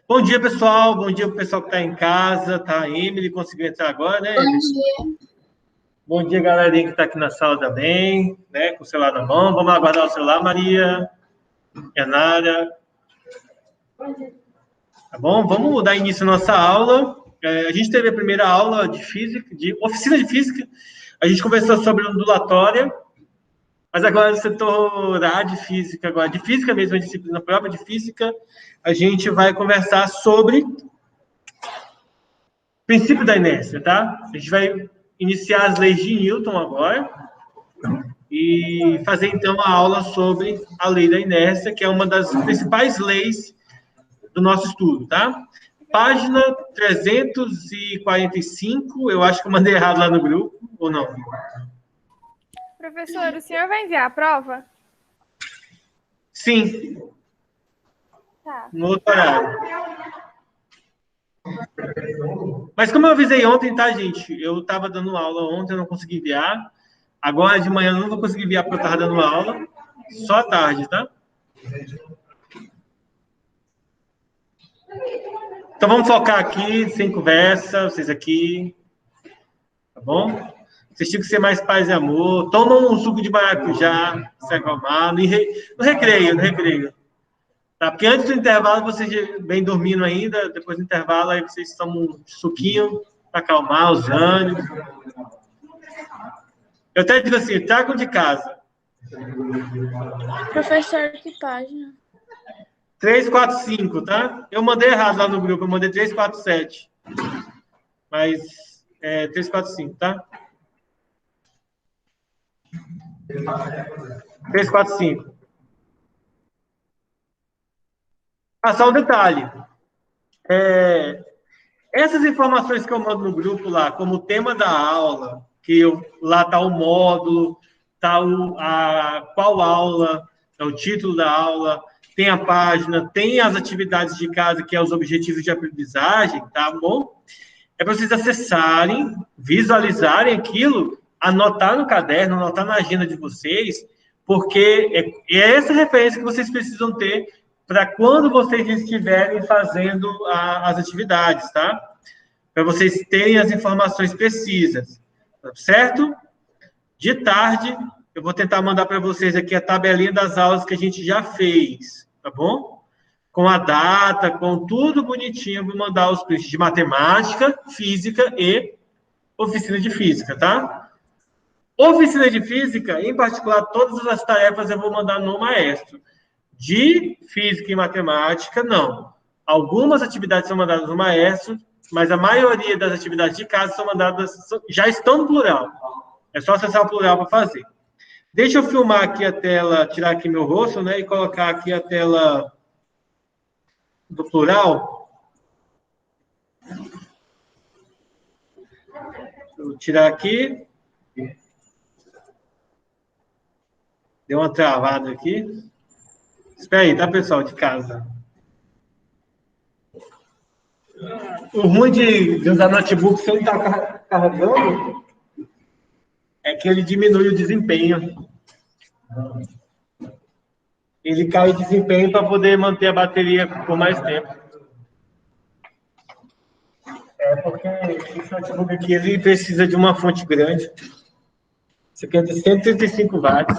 Bom dia, pessoal. Bom dia para o pessoal que está em casa. Tá, a Emily conseguiu entrar agora, né? Bom dia. Bom dia, galerinha que está aqui na sala também, né? Com o celular na mão. Vamos aguardar o celular, Maria, Renara. Tá bom? Vamos dar início à nossa aula. A gente teve a primeira aula de física, de oficina de física. A gente conversou sobre ondulatória, mas agora no setor A de física, agora de física mesmo, a disciplina própria de física, a gente vai conversar sobre princípio da inércia, tá? A gente vai iniciar as leis de Newton agora e fazer, então, a aula sobre a lei da inércia, que é uma das principais leis do nosso estudo, tá? Página 345, eu acho que eu mandei errado lá no grupo, ou não? Professor, o senhor vai enviar a prova? Sim. Tá. No outro horário. Mas como eu avisei ontem, tá, gente? Eu estava dando aula ontem, eu não consegui enviar. Agora de manhã eu não vou conseguir enviar porque eu estava dando aula. Só à tarde, tá? Então vamos focar aqui, sem conversa, vocês aqui. Tá bom? Vocês tinham que ser mais paz e amor. Tomam um suco de maracujá, se acalmar. No recreio. Tá? Porque antes do intervalo vocês vêm dormindo ainda, depois do intervalo aí vocês tomam um suquinho para acalmar os ânimos. Eu até digo assim, tragam de casa. Professor, que página? 345, tá? Eu mandei errado lá no grupo, eu mandei 347. Mas é 345, tá? 345. Ah, só um detalhe. Essas informações que eu mando no grupo lá, como o tema da aula, lá está o módulo, está qual aula, é o título da aula, tem a página, tem as atividades de casa, que é os objetivos de aprendizagem, tá bom? É para vocês acessarem, visualizarem aquilo, anotar no caderno, anotar na agenda de vocês, porque é essa referência que vocês precisam ter para quando vocês estiverem fazendo as atividades, tá? Para vocês terem as informações precisas, certo? De tarde, eu vou tentar mandar para vocês aqui a tabelinha das aulas que a gente já fez, tá bom? Com a data, com tudo bonitinho, vou mandar os prints de matemática, física e oficina de física, tá? Oficina de física, em particular, todas as tarefas eu vou mandar no Maestro. De física e matemática, não. Algumas atividades são mandadas no Maestro, mas a maioria das atividades de casa são mandadas, já estão no plural. É só acessar o plural para fazer. Deixa eu filmar aqui a tela, tirar aqui meu rosto, né, e colocar aqui a tela do plural. Vou tirar aqui. Deu uma travada aqui. Espera aí, tá, pessoal, de casa? O ruim de usar notebook sem estar carregando é que ele diminui o desempenho. Ele cai o desempenho para poder manter a bateria por mais tempo. É porque esse notebook aqui ele precisa de uma fonte grande. Isso aqui é de 135 watts.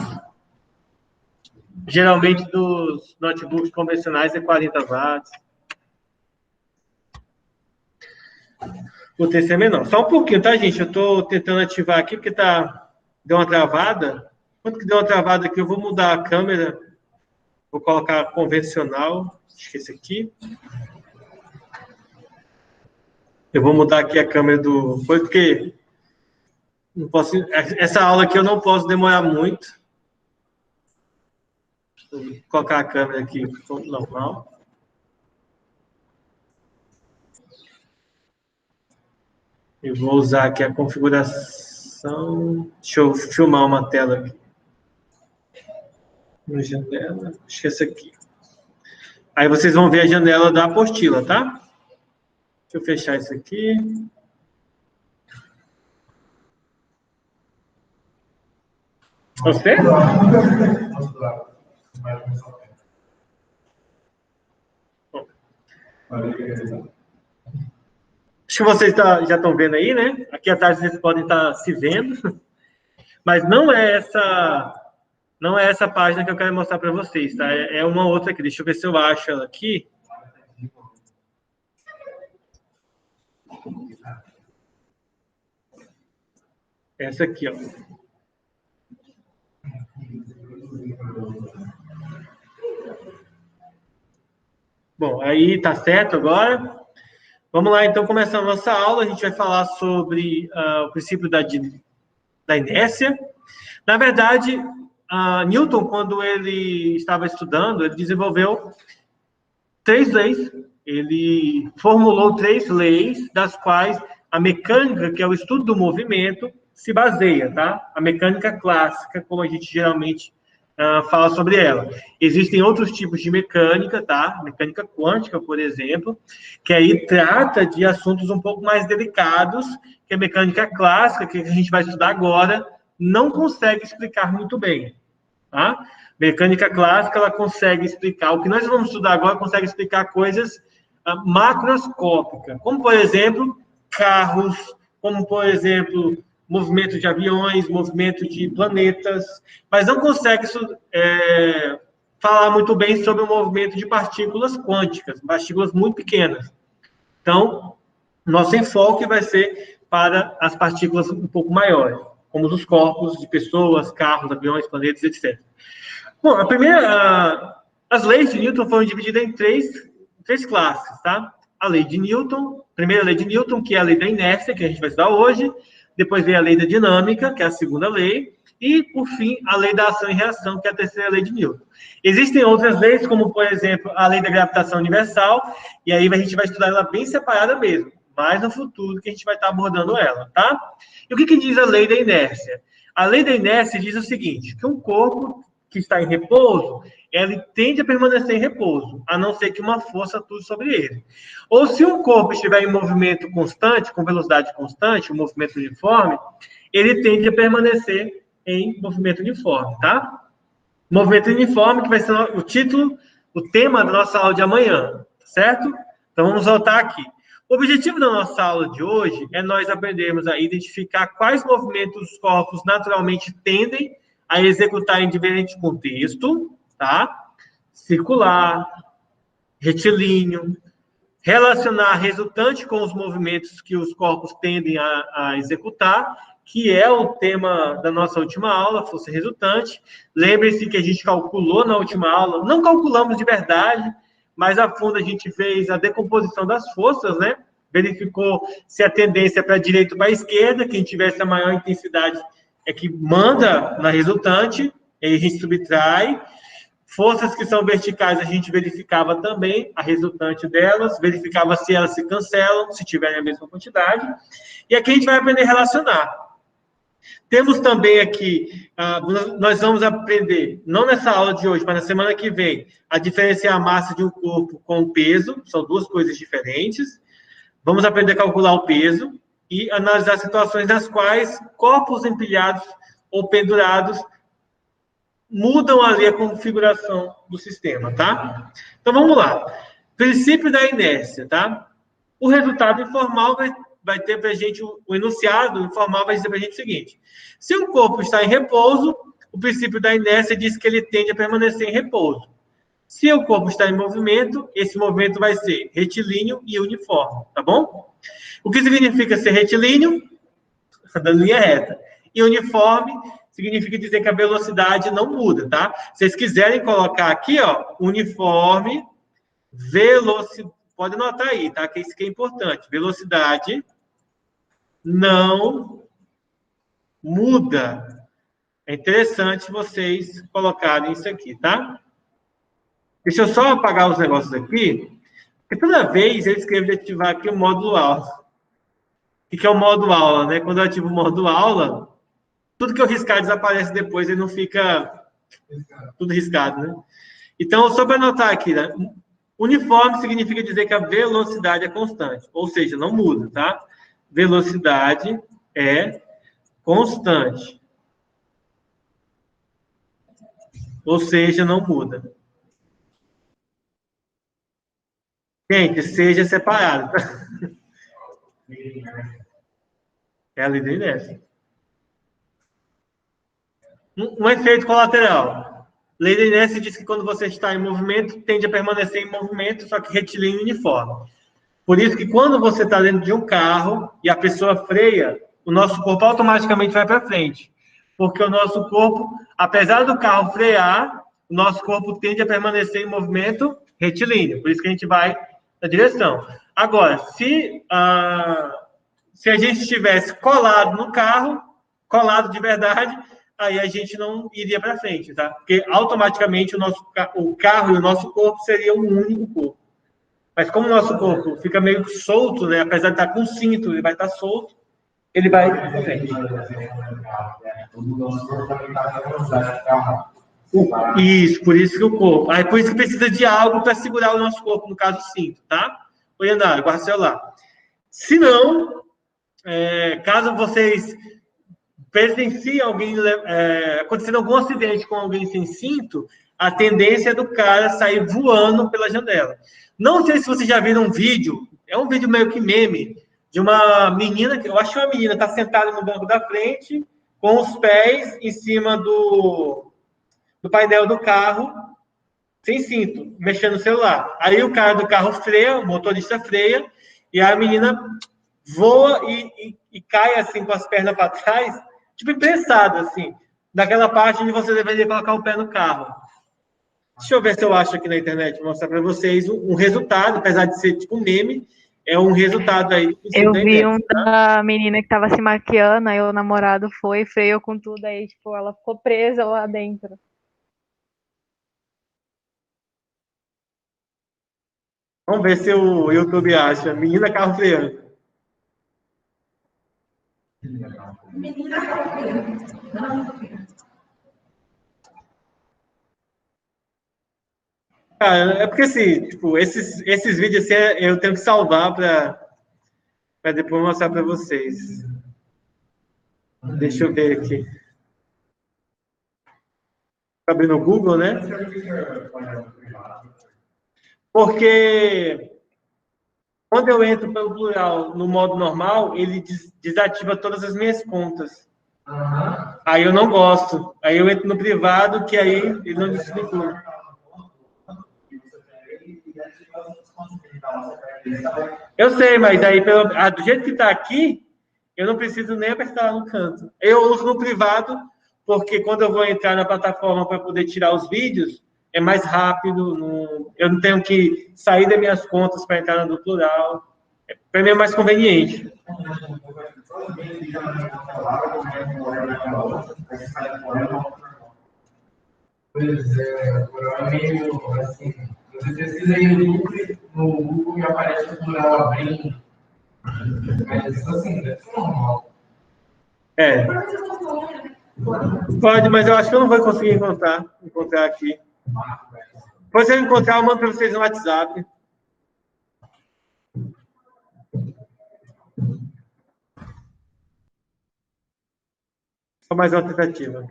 Geralmente, dos notebooks convencionais é 40 watts. O TC é menor. Só um pouquinho, tá, gente? Eu estou tentando ativar aqui, porque deu uma travada. Quanto que deu uma travada aqui? Eu vou mudar a câmera. Vou colocar convencional. Acho que esse aqui. Eu vou mudar aqui a câmera do... Porque não posso... Essa aula aqui eu não posso demorar muito. Vou colocar a câmera aqui normal. Eu vou usar aqui a configuração. Deixa eu filmar uma tela aqui. Na janela. Acho que é essa aqui. Aí vocês vão ver a janela da apostila, tá? Deixa eu fechar isso aqui. Você? Acho que vocês já estão vendo aí, né? Aqui atrás vocês podem estar se vendo, mas não é essa página que eu quero mostrar para vocês, tá? É uma outra aqui. Deixa eu ver se eu acho ela aqui. Essa aqui, ó. Bom, aí tá certo agora. Vamos lá, então, começar a nossa aula. A gente vai falar sobre o princípio da inércia. Na verdade, Newton, quando ele estava estudando, ele desenvolveu 3 leis. Ele formulou 3 leis, das quais a mecânica, que é o estudo do movimento, se baseia, tá? A mecânica clássica, como a gente geralmente fala sobre ela. Existem outros tipos de mecânica, tá? Mecânica quântica, por exemplo, que aí trata de assuntos um pouco mais delicados, que a mecânica clássica, que a gente vai estudar agora, não consegue explicar muito bem, tá? Mecânica clássica, ela consegue explicar, o que nós vamos estudar agora, consegue explicar coisas macroscópicas, como, por exemplo, carros, como, por exemplo, movimento de aviões, movimento de planetas, mas não consegue falar muito bem sobre o movimento de partículas quânticas, partículas muito pequenas. Então, nosso enfoque vai ser para as partículas um pouco maiores, como os corpos de pessoas, carros, aviões, planetas, etc. Bom, as leis de Newton foram divididas em três classes, tá? A lei de Newton, primeira lei de Newton, que é a lei da inércia, que a gente vai estudar hoje. Depois vem a lei da dinâmica, que é a segunda lei. E, por fim, a lei da ação e reação, que é a terceira lei de Newton. Existem outras leis, como, por exemplo, a lei da gravitação universal, e aí a gente vai estudar ela bem separada mesmo, mais no futuro que a gente vai estar abordando ela, tá? E o que diz a lei da inércia? A lei da inércia diz o seguinte, que um corpo que está em repouso, ele tende a permanecer em repouso, a não ser que uma força atue sobre ele. Ou se um corpo estiver em movimento constante, com velocidade constante, um movimento uniforme, ele tende a permanecer em movimento uniforme, tá? Movimento uniforme, que vai ser o título, o tema da nossa aula de amanhã, certo? Então, vamos voltar aqui. O objetivo da nossa aula de hoje é nós aprendermos a identificar quais movimentos os corpos naturalmente tendem a executar em diferentes contextos, tá? Circular, retilíneo, relacionar resultante com os movimentos que os corpos tendem a executar, que é o tema da nossa última aula, força resultante. Lembre-se que a gente calculou na última aula, não calculamos de verdade, mas a fundo a gente fez a decomposição das forças, né? Verificou se a tendência é para a direita ou para a esquerda, quem tivesse a maior intensidade é que manda na resultante, e a gente subtrai. Forças que são verticais, a gente verificava também a resultante delas, verificava se elas se cancelam, se tiverem a mesma quantidade. E aqui a gente vai aprender a relacionar. Temos também aqui, nós vamos aprender, não nessa aula de hoje, mas na semana que vem, a diferenciar a massa de um corpo com o peso, são duas coisas diferentes. Vamos aprender a calcular o peso e analisar situações nas quais corpos empilhados ou pendurados mudam ali a configuração do sistema, tá? Então, vamos lá. Princípio da inércia, tá? O resultado informal vai ter para a gente, o enunciado informal vai dizer para a gente o seguinte: se um corpo está em repouso, o princípio da inércia diz que ele tende a permanecer em repouso. Se o corpo está em movimento, esse movimento vai ser retilíneo e uniforme, tá bom? O que significa ser retilíneo? Da linha reta. E uniforme significa dizer que a velocidade não muda, tá? Se vocês quiserem colocar aqui, ó, uniforme, velocidade, pode anotar aí, tá? Que isso que é importante. Velocidade não muda. É interessante vocês colocarem isso aqui, tá? Deixa eu só apagar os negócios aqui. Porque toda vez eu escrevo de ativar aqui o módulo aula. O que é o módulo aula, né? Quando eu ativo o módulo aula, tudo que eu riscar desaparece depois, ele não fica tudo riscado, né? Então, só para anotar aqui, né? Uniforme significa dizer que a velocidade é constante, ou seja, não muda, tá? Velocidade é constante. Ou seja, não muda. Gente, seja separado. É a lei da inércia. Um efeito colateral. Lei da inércia diz que quando você está em movimento, tende a permanecer em movimento, só que retilíneo e uniforme. Por isso que quando você está dentro de um carro e a pessoa freia, o nosso corpo automaticamente vai para frente. Porque o nosso corpo, apesar do carro frear, o nosso corpo tende a permanecer em movimento retilíneo. Por isso que a gente vai na direção. Agora, se a gente estivesse colado no carro, colado de verdade, aí a gente não iria para frente, tá? Porque automaticamente o carro e o nosso corpo seriam um único corpo. Mas como o nosso corpo fica meio solto, né? Apesar de estar com cinto, ele vai estar solto, ele vai para frente. Isso, por isso que o corpo. Aí por isso que precisa de algo para segurar o nosso corpo, no caso, o cinto, tá? Oi, André, guarda o celular. Se não, caso vocês presenciem alguém acontecendo algum acidente com alguém sem cinto, a tendência é do cara sair voando pela janela. Não sei se vocês já viram um vídeo, é um vídeo meio que meme, de uma menina, eu acho que uma menina está sentada no banco da frente, com os pés em cima do painel do carro, sem cinto, mexendo no celular. Aí o cara do carro freia, o motorista freia, e a menina voa e cai assim com as pernas para trás, tipo imprensada, assim, daquela parte onde você deveria colocar o pé no carro. Deixa eu ver se eu acho aqui na internet, mostrar para vocês um resultado, apesar de ser tipo um meme, é um resultado aí. Eu vi um da menina que tava se maquiando, aí o namorado foi, freou com tudo, aí tipo, ela ficou presa lá dentro. Vamos ver se o YouTube acha. Menina carro freando. Cara, é porque assim, tipo, esses vídeos assim, eu tenho que salvar para depois mostrar para vocês. Deixa eu ver aqui. Abrindo o Google, né? Porque quando eu entro pelo plural no modo normal, ele desativa todas as minhas contas. Aí eu não gosto. Aí eu entro no privado, que aí ele não desligou. Eu sei, mas aí do jeito que está aqui, eu não preciso nem apertar no canto. Eu uso no privado, porque quando eu vou entrar na plataforma para poder tirar os vídeos, é mais rápido, eu não tenho que sair das minhas contas para entrar no plural. Para mim é mais conveniente. Pois é, é meio assim. Você pesquisa aí no Google e aparece o plural abrindo. Mas assim, deve ser normal. Pode, mas eu acho que eu não vou conseguir encontrar aqui. Depois se eu encontrar, eu mando para vocês no WhatsApp. Só mais uma tentativa.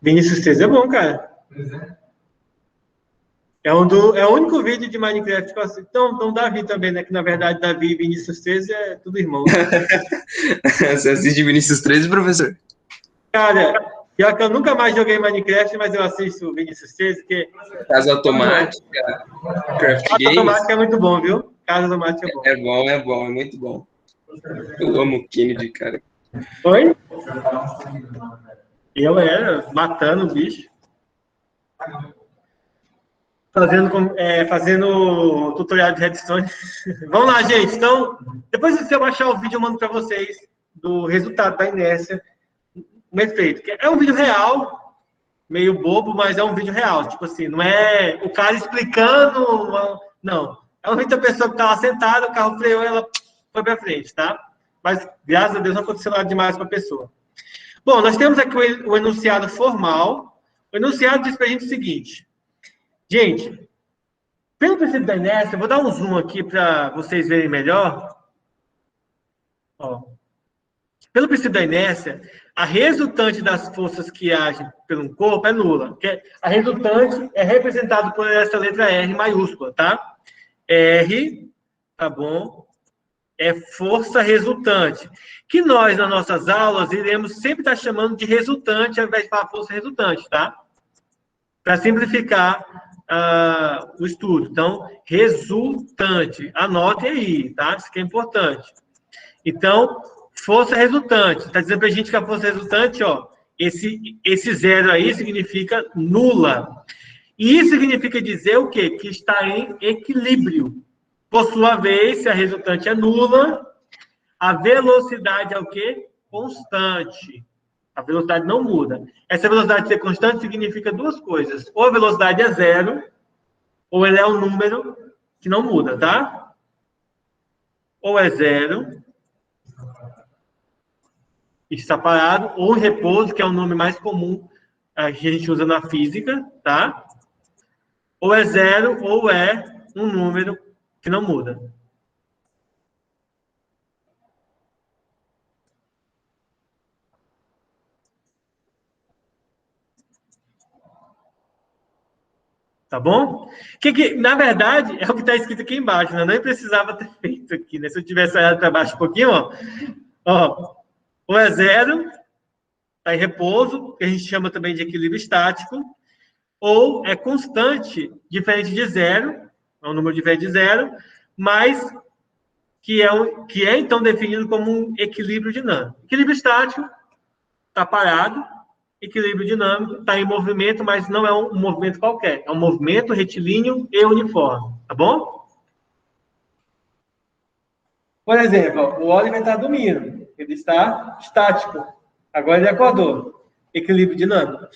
Vinícius 13 é bom, cara. É o único vídeo de Minecraft que eu assisto. Então, Davi também, né? Que na verdade Davi e Vinícius 13 é tudo irmão. Você assiste Vinícius 13, professor? Cara, pior que eu nunca mais joguei Minecraft, mas eu assisto Vinícius 13, porque... Casa Automática, Craft Casa Games. Automática é muito bom, viu? Casa Automática é bom. É bom, é muito bom. Eu amo o Kennedy, cara. Oi? Eu era matando o bicho. Fazendo tutorial de redstone. Vamos lá, gente. Então, depois se eu baixar o vídeo, eu mando para vocês do resultado da inércia, um efeito. É um vídeo real, meio bobo, mas é um vídeo real. Tipo assim, não é o cara explicando, não. É um vídeo da pessoa que estava sentada, o carro freou e ela foi para frente, tá? Mas, graças a Deus, não aconteceu nada demais com a pessoa. Bom, nós temos aqui o enunciado formal. O enunciado diz para a gente o seguinte. Gente, pelo princípio da inércia, eu vou dar um zoom aqui para vocês verem melhor. Ó. Pelo princípio da inércia, a resultante das forças que agem pelo corpo é nula. A resultante é representada por essa letra R maiúscula, tá? R, tá bom? É força resultante. Que nós, nas nossas aulas, iremos sempre estar chamando de resultante, ao invés de falar força resultante, tá? Para simplificar o estudo. Então, resultante. Anote aí, tá? Isso aqui é importante. Então, força resultante. Está dizendo para a gente que a força resultante, ó, esse zero aí significa nula. E isso significa dizer o quê? Que está em equilíbrio. Por sua vez, se a resultante é nula, a velocidade é o quê? Constante. A velocidade não muda. Essa velocidade ser constante significa duas coisas. Ou a velocidade é zero, ou ela é um número que não muda, tá? Ou é zero, está parado, ou em repouso, que é o nome mais comum que a gente usa na física, tá? Ou é zero, ou é um número que não muda. Tá bom? Na verdade, é o que está escrito aqui embaixo, né? Eu nem precisava ter feito aqui, né? Se eu tivesse olhado para baixo um pouquinho, ó, ou é zero, está em repouso, que a gente chama também de equilíbrio estático, ou é constante, diferente de zero, é um número diferente de zero, mas que é então definido como um equilíbrio dinâmico. Equilíbrio estático está parado, equilíbrio dinâmico está em movimento, mas não é um movimento qualquer, é um movimento retilíneo e uniforme, tá bom? Por exemplo, ó, o Oliver está dormindo, ele está estático, agora ele acordou, equilíbrio dinâmico.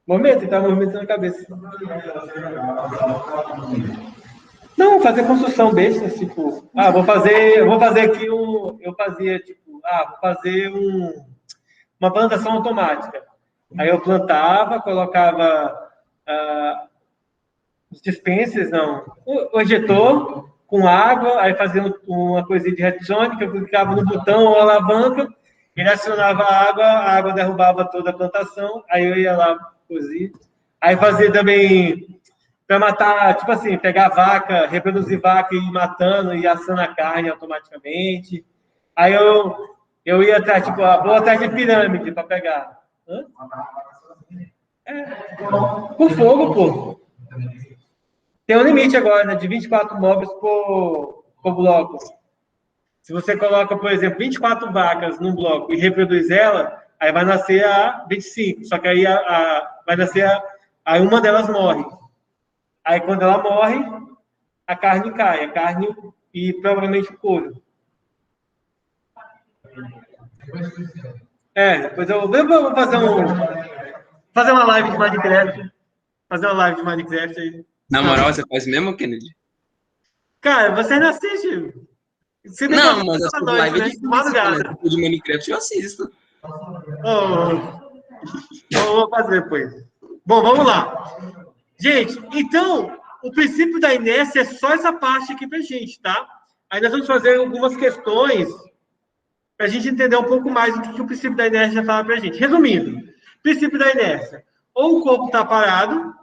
Momento, ele está movimentando a cabeça. Não, fazer construção besta, tipo, vou fazer aqui eu fazia, tipo, vou fazer uma plantação automática. Aí eu plantava, colocava os dispensers, o injetor com água, aí fazia uma coisinha de retiônica, eu clicava no botão ou alavanca, ele acionava a água derrubava toda a plantação, aí eu ia lá cozir. Aí fazia também para matar, tipo assim, pegar vaca, reproduzir vaca e ir matando e assando a carne automaticamente. Aí eu ia atrás, tipo, vou atrás de pirâmide para pegar. Hã? Com fogo, pô. Tem um limite agora, né, de 24 móveis por bloco. Se você coloca, por exemplo, 24 vacas num bloco e reproduz ela, aí vai nascer a 25. Só que aí vai nascer aí uma delas morre. Aí, quando ela morre, a carne cai. A carne e provavelmente o couro. Depois eu vou fazer uma live de Minecraft. Fazer uma live de Minecraft aí. Na moral, você faz mesmo, Kennedy? Cara, você não assiste. Você não, mas essa eu noite, live né? de madrugada. De Minecraft eu assisto. Vou fazer depois. Bom, vamos lá. Gente, então, o princípio da inércia é só essa parte aqui pra gente, tá? Aí nós vamos fazer algumas questões para a gente entender um pouco mais o que o princípio da inércia fala pra gente. Resumindo, princípio da inércia. Ou o corpo está parado,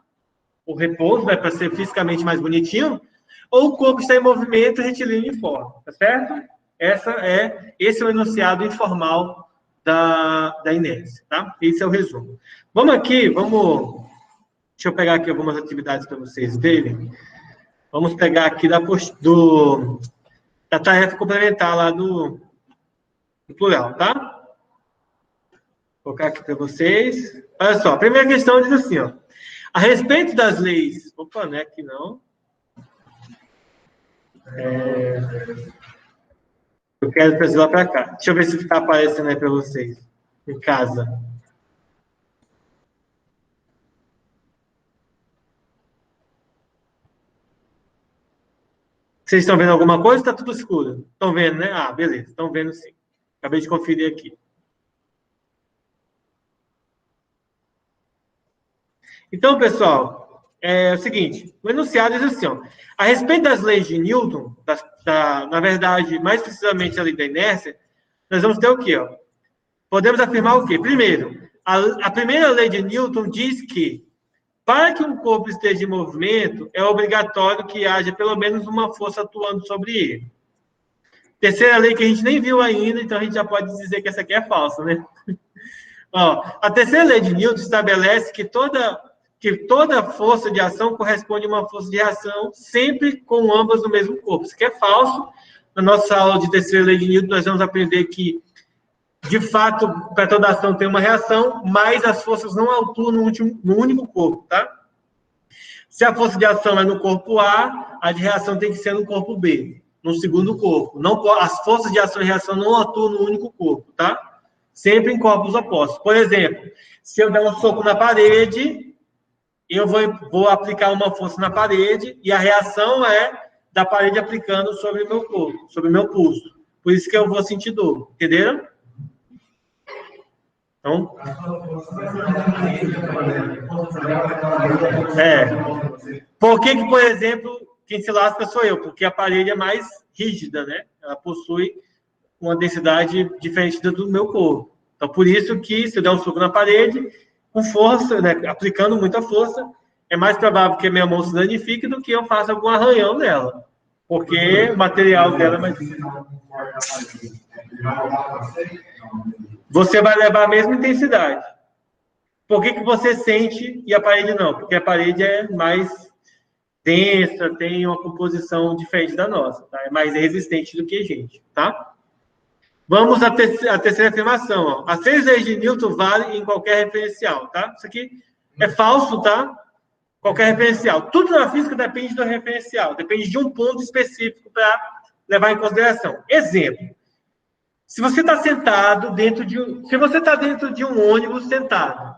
o repouso, para ser fisicamente mais bonitinho, ou o corpo está em movimento retilíneo uniforme, tá certo? Esse é o enunciado informal da inércia, tá? Esse é o resumo. Deixa eu pegar aqui algumas atividades para vocês verem. Vamos pegar aqui da tarefa complementar lá do plural, tá? Vou colocar aqui para vocês. Olha só, a primeira questão diz assim, ó. A respeito das leis... Opa, não é aqui não. Eu quero trazer lá para cá. Deixa eu ver se está aparecendo aí para vocês. Em casa. Vocês estão vendo alguma coisa? Está tudo escuro. Estão vendo, né? Beleza. Estão vendo sim. Acabei de conferir aqui. Então, pessoal, é o seguinte, o enunciado diz assim, ó, a respeito das leis de Newton, na verdade, mais precisamente a lei da inércia, nós vamos ter o quê? Ó? Podemos afirmar o quê? Primeiro, a primeira lei de Newton diz que, para que um corpo esteja em movimento, é obrigatório que haja pelo menos uma força atuando sobre ele. Terceira lei que a gente nem viu ainda, então a gente já pode dizer que essa aqui é falsa, né? Ó, a terceira lei de Newton estabelece que toda força de ação corresponde a uma força de reação, sempre com ambas no mesmo corpo. Isso aqui é falso. Na nossa aula de terceira lei de Newton, nós vamos aprender que, de fato, para toda ação tem uma reação, mas as forças não atuam no único corpo, tá? Se a força de ação é no corpo A, a de reação tem que ser no corpo B, no segundo corpo. Não, as forças de ação e reação não atuam no único corpo, tá? Sempre em corpos opostos. Por exemplo, se eu der um soco na parede, eu vou aplicar uma força na parede e a reação é da parede aplicando sobre o meu corpo, sobre o meu pulso. Por isso que eu vou sentir dor. Entenderam? Então, por que, por exemplo, quem se lasca sou eu? Porque a parede é mais rígida, né? Ela possui uma densidade diferente do meu corpo. Então, por isso que, se eu der um soco na parede, com força, né, aplicando muita força, é mais provável que a minha mão se danifique do que eu faça algum arranhão nela. Porque o material dela é mais... Você vai levar a mesma intensidade. Por que você sente e a parede não? Porque a parede é mais densa, tem uma composição diferente da nossa, tá? É mais resistente do que a gente, tá? Vamos à terceira afirmação. Ó. As 6 leis de Newton valem em qualquer referencial, tá? Isso aqui é falso, tá? Qualquer referencial. Tudo na física depende do referencial. Depende de um ponto específico para levar em consideração. Exemplo. Se você está sentado dentro de um ônibus sentado.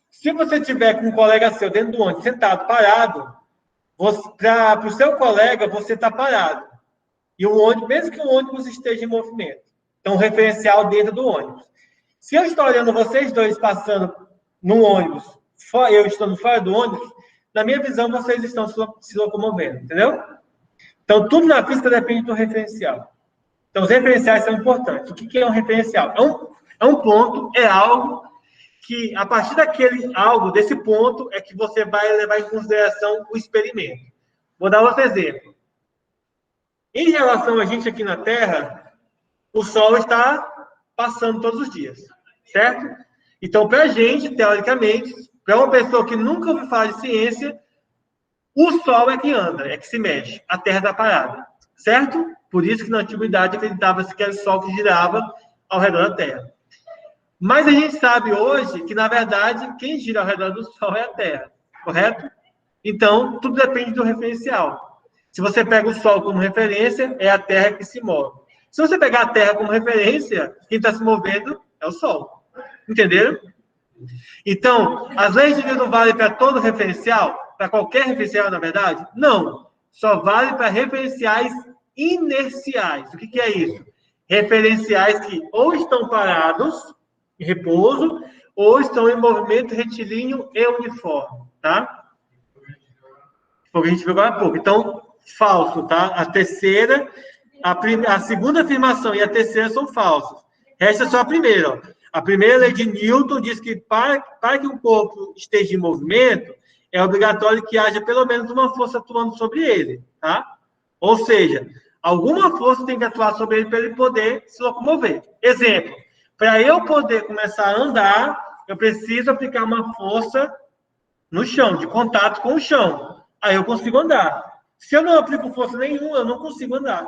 Se você tiver com um colega seu dentro do ônibus sentado, parado, para o seu colega, você está parado. E o ônibus, mesmo que o ônibus esteja em movimento. Então, referencial dentro do ônibus. Se eu estou olhando vocês dois passando no ônibus, eu estando fora do ônibus, na minha visão, vocês estão se locomovendo, entendeu? Então, tudo na física depende do referencial. Então, os referenciais são importantes. O que é um referencial? É um ponto, é algo que, a partir desse ponto, é que você vai levar em consideração o experimento. Vou dar outro exemplo. Em relação a gente aqui na Terra, o Sol está passando todos os dias, certo? Então, para a gente, teoricamente, para uma pessoa que nunca ouviu falar de ciência, o Sol é que anda, é que se mexe, a Terra está parada, certo? Por isso que na Antiguidade acreditava-se que era o Sol que girava ao redor da Terra. Mas a gente sabe hoje que, na verdade, quem gira ao redor do Sol é a Terra, correto? Então, tudo depende do referencial. Se você pega o Sol como referência, é a Terra que se move. Se você pegar a Terra como referência, quem está se movendo é o Sol. Entenderam? Então, as leis de Newton valem para todo referencial? Para qualquer referencial, na verdade? Não. Só vale para referenciais inerciais. O que é isso? Referenciais que ou estão parados, em repouso, ou estão em movimento retilíneo e uniforme. Tá? Foi o que a gente viu agora há pouco. Então, falso, tá? A segunda afirmação e a terceira são falsos. Resta só a primeira. Ó. A primeira lei de Newton diz que para que um corpo esteja em movimento, é obrigatório que haja pelo menos uma força atuando sobre ele, tá? Ou seja, alguma força tem que atuar sobre ele para ele poder se locomover. Exemplo, para eu poder começar a andar, eu preciso aplicar uma força no chão, de contato com o chão. Aí eu consigo andar. Se eu não aplico força nenhuma, eu não consigo andar.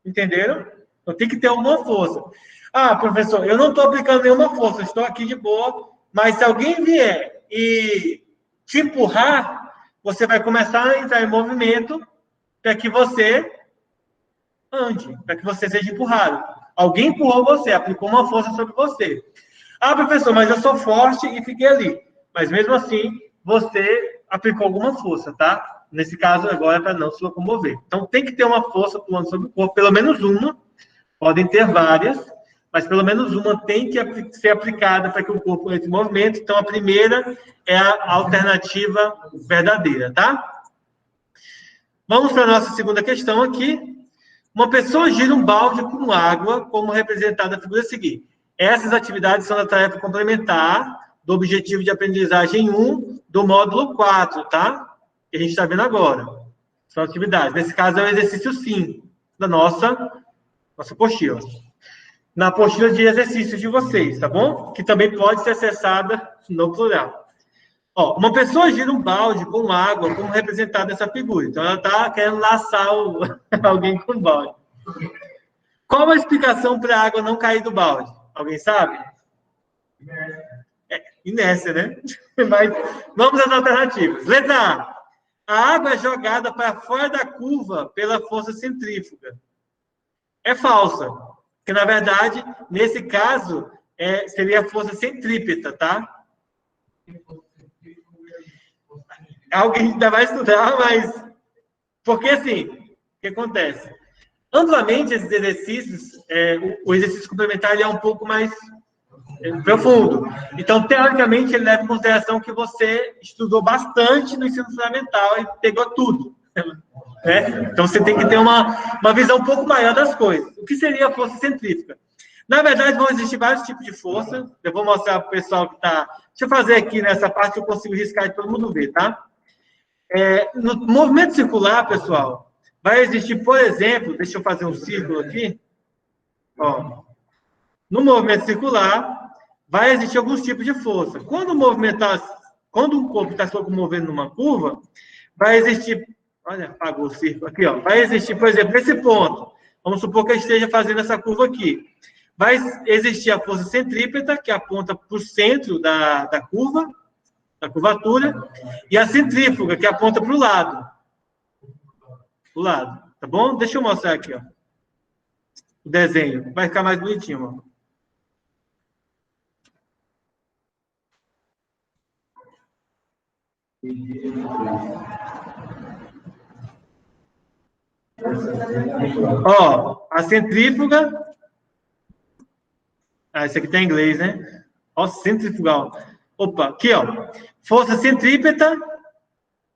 Entenderam? Eu tenho que ter alguma força. Ah, professor, eu não estou aplicando nenhuma força, estou aqui de boa, mas se alguém vier e te empurrar, você vai começar a entrar em movimento para que você ande, para que você seja empurrado. Alguém empurrou você, aplicou uma força sobre você. Ah, professor, mas eu sou forte e fiquei ali. Mas mesmo assim, você aplicou alguma força, tá? Nesse caso, agora é para não se locomover. Então, tem que ter uma força atuando sobre o corpo, pelo menos uma. Podem ter várias, mas pelo menos uma tem que ser aplicada para que o corpo entre em movimento. Então, a primeira é a alternativa verdadeira, tá? Vamos para a nossa segunda questão aqui. Uma pessoa gira um balde com água, como representado na figura a seguir. Essas atividades são da tarefa complementar do objetivo de aprendizagem 1 do módulo 4, tá? Que a gente está vendo agora. São atividades. Nesse caso, é o exercício 5 da nossa apostila. Na apostila de exercícios de vocês, tá bom? Que também pode ser acessada no plural. Ó, uma pessoa gira um balde com água, como representado nessa figura. Então, ela está querendo laçar alguém com balde. Qual a explicação para a água não cair do balde? Alguém sabe? Inércia, né? Mas vamos às alternativas. Letra A. A água é jogada para fora da curva pela força centrífuga. É falsa. Porque, na verdade, nesse caso, seria a força centrípeta, tá? Alguém ainda vai estudar, mas... Porque, assim, o que acontece? Amplamente, esses exercícios, o exercício complementar ele é um pouco mais profundo. Então, teoricamente, ele leva em consideração que você estudou bastante no ensino fundamental e pegou tudo. Né? Então, você tem que ter uma visão um pouco maior das coisas. O que seria a força centrífuga? Na verdade, vão existir vários tipos de força. Eu vou mostrar para o pessoal que está... Deixa eu fazer aqui nessa parte que eu consigo riscar e todo mundo ver, tá? No movimento circular, pessoal, vai existir, por exemplo, deixa eu fazer um círculo aqui. Ó. No movimento circular, vai existir alguns tipos de força. Quando um corpo está se locomovendo numa curva, vai existir... Olha, apagou o círculo aqui, ó. Vai existir, por exemplo, nesse ponto. Vamos supor que eu esteja fazendo essa curva aqui. Vai existir a força centrípeta, que aponta para o centro da curva, da curvatura, e a centrífuga, que aponta para o lado. O lado, tá bom? Deixa eu mostrar aqui, ó. O desenho. Vai ficar mais bonitinho, ó. Ó, a centrífuga... esse aqui tá em inglês, né? Ó, centrifugal. Opa, aqui, ó. Força centrípeta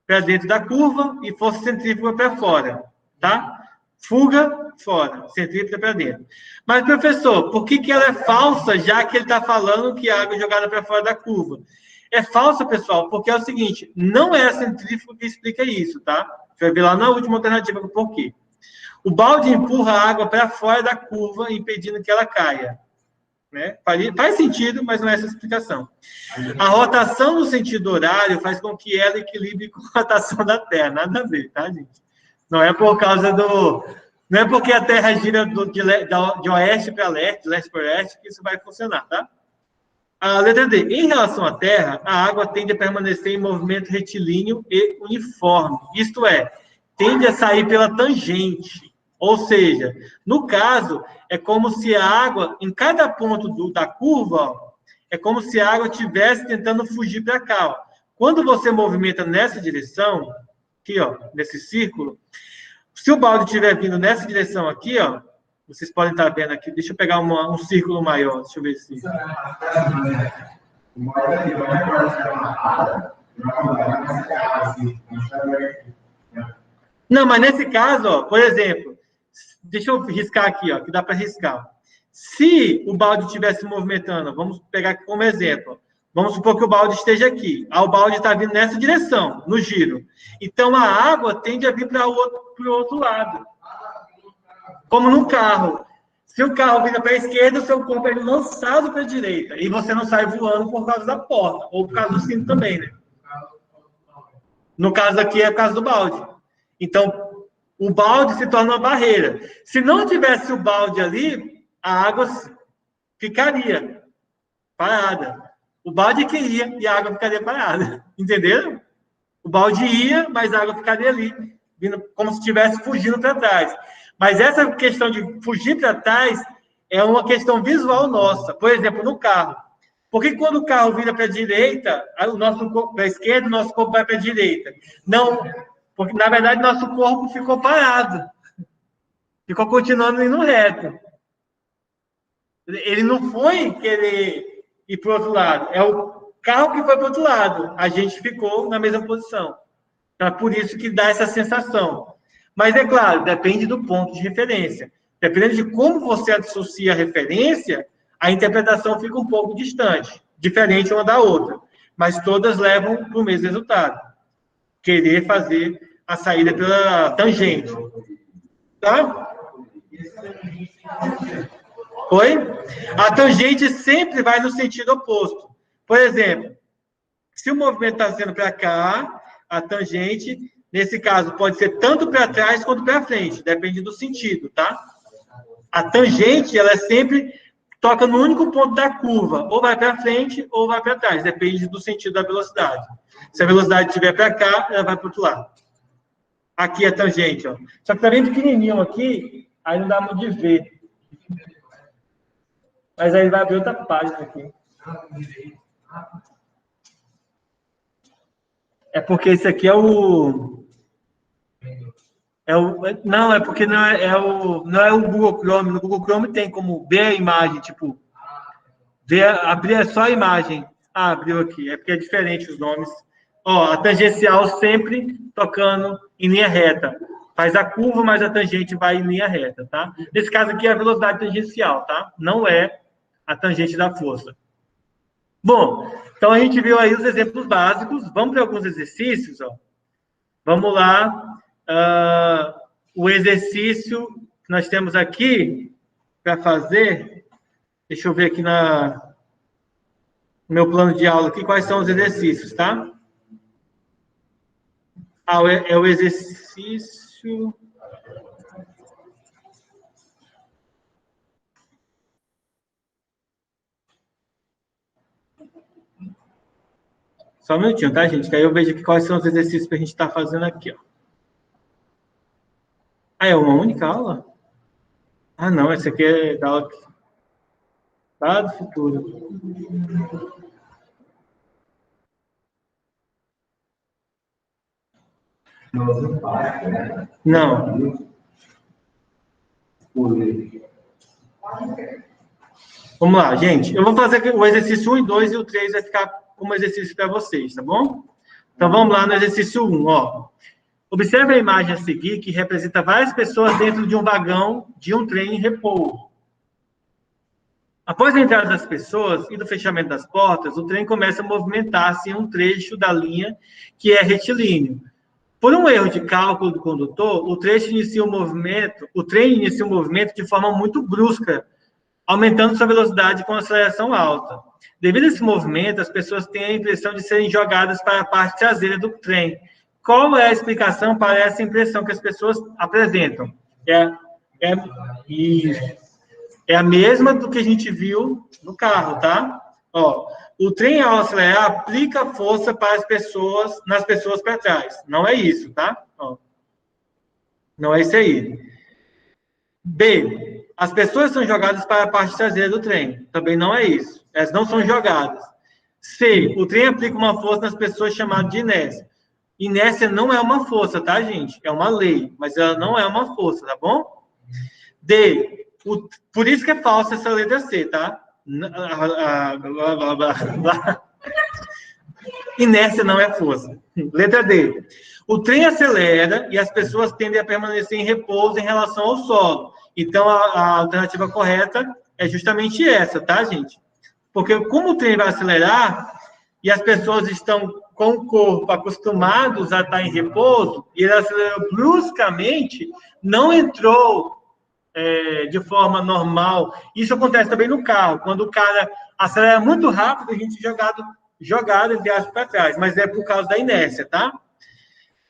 para dentro da curva e força centrífuga para fora, tá? Fuga, fora. Centrípeta para dentro. Mas, professor, por que ela é falsa, já que ele está falando que a água é jogada para fora da curva? É falsa, pessoal, porque é o seguinte, não é a centrífuga que explica isso, tá? Você vai ver lá na última alternativa o porquê. O balde empurra a água para fora da curva, impedindo que ela caia. Né? Faz sentido, mas não é essa a explicação. A rotação no sentido horário faz com que ela equilibre com a rotação da Terra. Nada a ver, tá, gente? Não é por causa do... Não é porque a Terra gira de oeste para leste, de leste para oeste, que isso vai funcionar, tá? A letra D. Em relação à Terra, a água tende a permanecer em movimento retilíneo e uniforme. Isto é, tende a sair pela tangente. Ou seja, no caso, é como se a água, em cada ponto da curva, ó, é como se a água estivesse tentando fugir para cá. Ó. Quando você movimenta nessa direção, aqui, ó, nesse círculo, se o balde estiver vindo nessa direção aqui, ó, vocês podem estar vendo aqui, deixa eu pegar um círculo maior, deixa eu ver se... Não, mas nesse caso, ó, por exemplo, deixa eu riscar aqui, ó, que dá para riscar. Se o balde estivesse movimentando, vamos pegar aqui como exemplo, vamos supor que o balde esteja aqui, o balde está vindo nessa direção, no giro. Então, a água tende a vir para o outro lado. Como num carro. Se o carro vira para a esquerda, o seu corpo é lançado para a direita. E você não sai voando por causa da porta. Ou por causa do cinto também, né? No caso aqui, é por causa do balde. Então, o balde se torna uma barreira. Se não tivesse o balde ali, a água ficaria parada. O balde que ia e a água ficaria parada. Entenderam? O balde ia, mas a água ficaria ali, vindo como se estivesse fugindo para trás. Mas essa questão de fugir para trás é uma questão visual nossa. Por exemplo, no carro. Por que quando o carro vira para a direita, o nosso corpo para a esquerda, o nosso corpo vai para a direita? Não, porque, na verdade, nosso corpo ficou parado. Ficou continuando indo reto. Ele não foi querer ir para o outro lado. É o carro que foi para o outro lado. A gente ficou na mesma posição. Então, é por isso que dá essa sensação. Mas, é claro, depende do ponto de referência. Dependendo de como você associa a referência, a interpretação fica um pouco distante, diferente uma da outra. Mas todas levam para o mesmo resultado. Querer fazer a saída pela tangente. Tá? Oi? A tangente sempre vai no sentido oposto. Por exemplo, se o movimento está sendo para cá, a tangente, nesse caso, pode ser tanto para trás quanto para frente, depende do sentido, tá? A tangente, ela sempre toca no único ponto da curva, ou vai para frente ou vai para trás, depende do sentido da velocidade. Se a velocidade estiver para cá, ela vai para o outro lado. Aqui é a tangente, ó. Só que está bem pequenininho aqui, aí não dá muito de ver. Mas aí vai abrir outra página aqui. É porque esse aqui é o... não, é porque não é o Google Chrome. No Google Chrome tem como ver a imagem, tipo... abrir só a imagem. Ah, abriu aqui. É porque é diferente os nomes. Ó, a tangencial sempre tocando em linha reta. Faz a curva, mas a tangente vai em linha reta, tá? Nesse caso aqui é a velocidade tangencial, tá? Não é a tangente da força. Bom, então a gente viu aí os exemplos básicos. Vamos para alguns exercícios, ó. Vamos lá. O exercício que nós temos aqui para fazer. Deixa eu ver aqui no meu plano de aula aqui quais são os exercícios, tá? É o exercício... Só um minutinho, tá, gente? Que aí eu vejo aqui quais são os exercícios que a gente está fazendo aqui, ó. Ah, é uma única aula? Ah, não, essa aqui é da aula lá do futuro. Não. Vamos lá, gente. Eu vou fazer o exercício 1 e 2 e o 3 vai ficar como exercício para vocês, tá bom? Então, vamos lá no exercício 1, ó. Observe a imagem a seguir, que representa várias pessoas dentro de um vagão de um trem em repouso. Após a entrada das pessoas e do fechamento das portas, o trem começa a movimentar-se em um trecho da linha que é retilíneo. Por um erro de cálculo do condutor, o trem inicia o movimento de forma muito brusca, aumentando sua velocidade com aceleração alta. Devido a esse movimento, as pessoas têm a impressão de serem jogadas para a parte traseira do trem. Qual é a explicação para essa impressão que as pessoas apresentam? É a mesma do que a gente viu no carro, tá? Ó, o trem, ao acelerar, aplica força para nas pessoas para trás. Não é isso, tá? Ó, não é isso aí. B, as pessoas são jogadas para a parte traseira do trem. Também não é isso. Elas não são jogadas. C, o trem aplica uma força nas pessoas chamada de inércia. Inércia não é uma força, tá, gente? É uma lei, mas ela não é uma força, tá bom? D, por isso que é falsa essa letra C, tá? Inércia não é força. Letra D. O trem acelera e as pessoas tendem a permanecer em repouso em relação ao solo. Então, a alternativa correta é justamente essa, tá, gente? Porque como o trem vai acelerar e as pessoas estão com o corpo acostumados a estar em repouso, e ele acelerou bruscamente, não entrou de forma normal. Isso acontece também no carro. Quando o cara acelera muito rápido, a gente é jogado entre aspas, para trás. Mas é por causa da inércia, tá?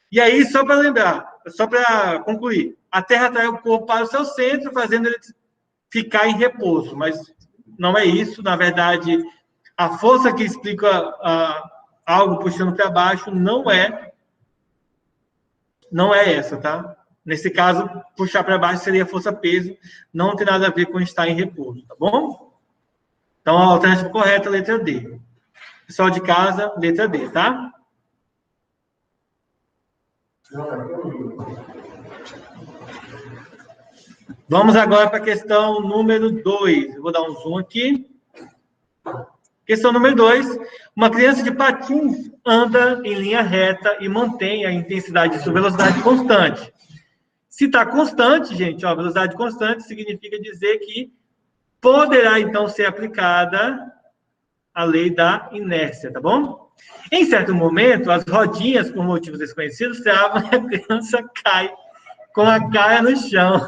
E aí, só para lembrar, só para concluir, a Terra atrai o corpo para o seu centro, fazendo ele ficar em repouso. Mas não é isso. Na verdade, a força que explica algo puxando para baixo não é essa, tá? Nesse caso, puxar para baixo seria força-peso, não tem nada a ver com estar em repouso, tá bom? Então, a alternativa correta é a letra D. Pessoal de casa, letra D, tá? Vamos agora para a questão número 2. Eu vou dar um zoom aqui. Questão número 2. Uma criança de patins anda em linha reta e mantém a intensidade de sua velocidade constante. Se está constante, gente, ó, velocidade constante significa dizer que poderá, então, ser aplicada a lei da inércia, tá bom? Em certo momento, as rodinhas, por motivos desconhecidos, travam e a criança cai com a cara no chão.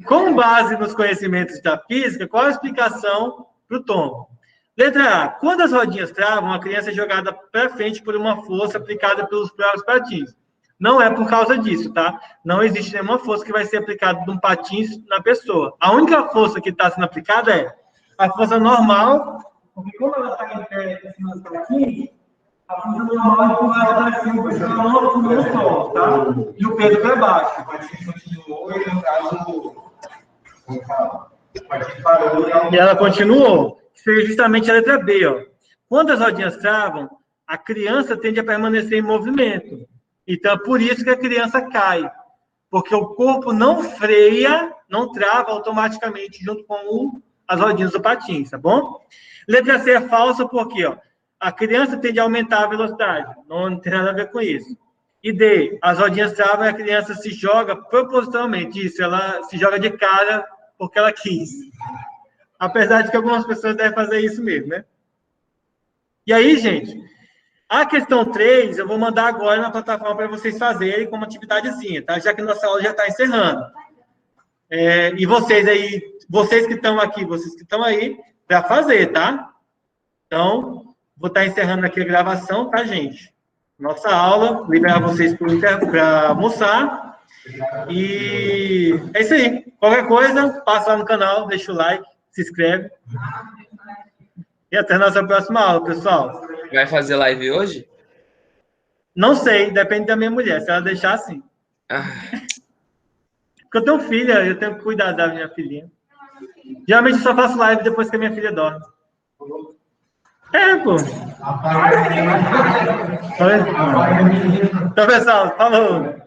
Com base nos conhecimentos da física, qual a explicação para o tombo? Letra A. Quando as rodinhas travam, a criança é jogada para frente por uma força aplicada pelos próprios patins. Não é por causa disso, tá? Não existe nenhuma força que vai ser aplicada de um patins na pessoa. A única força que está sendo aplicada é a força normal, porque como ela está em pé em cima dos patins, a força normal é empurrar ela para cima, porque ela não afunda no solo, tá? E o peso para baixo. O patins continuou e, no caso, o patins parou E ela continuou. Seria justamente a letra B, ó. Quando as rodinhas travam, a criança tende a permanecer em movimento. Então, é por isso que a criança cai. Porque o corpo não freia, não trava automaticamente junto com as rodinhas do patins, tá bom? Letra C é falsa porque, ó, a criança tende a aumentar a velocidade. Não tem nada a ver com isso. E D, as rodinhas travam e a criança se joga propositalmente. Isso, ela se joga de cara porque ela quis. Apesar de que algumas pessoas devem fazer isso mesmo, né? E aí, gente, a questão 3, eu vou mandar agora na plataforma para vocês fazerem como atividadezinha, tá? Já que nossa aula já está encerrando. E vocês aí, vocês que estão aqui, vocês que estão aí, para fazer, tá? Então, vou estar encerrando aqui a gravação, tá, gente? Nossa aula, liberar vocês para almoçar. E é isso aí. Qualquer coisa, passa lá no canal, deixa o like, se inscreve. E até a nossa próxima aula, pessoal. Vai fazer live hoje? Não sei, depende da minha mulher. Se ela deixar, sim. Ah, Porque eu tenho filha, eu tenho que cuidar da minha filhinha. Geralmente eu só faço live depois que a minha filha dorme. Pô. Oi? Então, pessoal, falou.